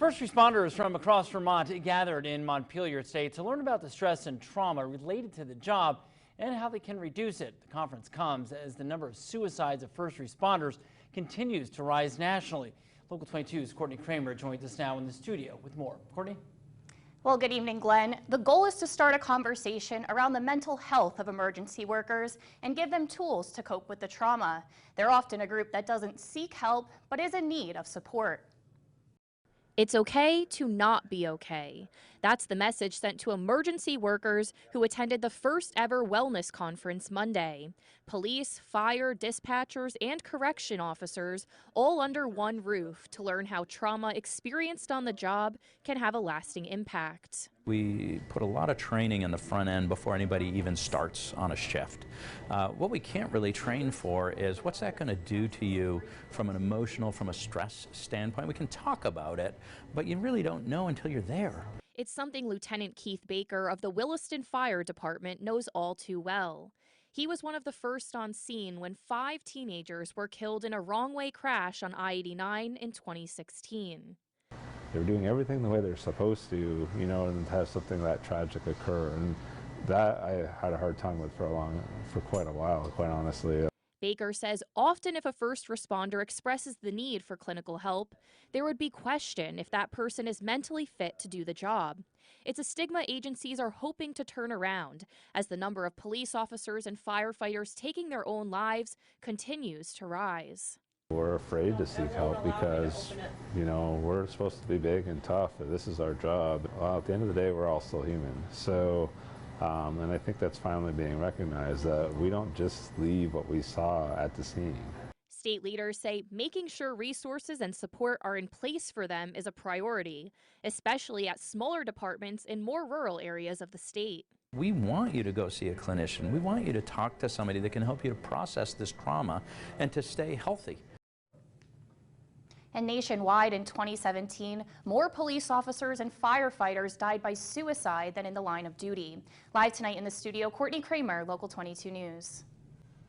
First responders from across Vermont gathered in Montpelier State to learn about the stress and trauma related to the job and how they can reduce it. The conference comes as the number of suicides of first responders continues to rise nationally. Local 22's Courtney Kramer joins us now in the studio with more. Courtney? Well, good evening, Glenn. The goal is to start a conversation around the mental health of emergency workers and give them tools to cope with the trauma. They're often a group that doesn't seek help, but is in need of support. It's okay to not be okay. That's the message sent to emergency workers who attended the first ever wellness conference Monday. Police, fire, dispatchers, and correction officers all under one roof to learn how trauma experienced on the job can have a lasting impact. We put a lot of training in the front end before anybody even starts on a shift. What we can't really train for is what's that going to do to you from an emotional, from a stress standpoint. We can talk about it, but you really don't know until you're there. It's something Lieutenant Keith Baker of the Williston Fire Department knows all too well. He was one of the first on scene when 5 teenagers were killed in a wrong-way crash on I-89 in 2016. They're doing everything the way they're supposed to, you know, and have something that tragic occur. And that I had a hard time with for quite a while, quite honestly. Baker says often if a first responder expresses the need for clinical help, there would be question if that person is mentally fit to do the job. It's a stigma agencies are hoping to turn around as the number of police officers and firefighters taking their own lives continues to rise. We're afraid to seek help because, you know, we're supposed to be big and tough. This is our job. Well, at the end of the day, we're all still human. So, and I think that's finally being recognized, that we don't just leave what we saw at the scene. State leaders say making sure resources and support are in place for them is a priority, especially at smaller departments in more rural areas of the state. We want you to go see a clinician. We want you to talk to somebody that can help you to process this trauma and to stay healthy. And nationwide in 2017, more police officers and firefighters died by suicide than in the line of duty. Live tonight in the studio, Courtney Kramer, Local 22 News.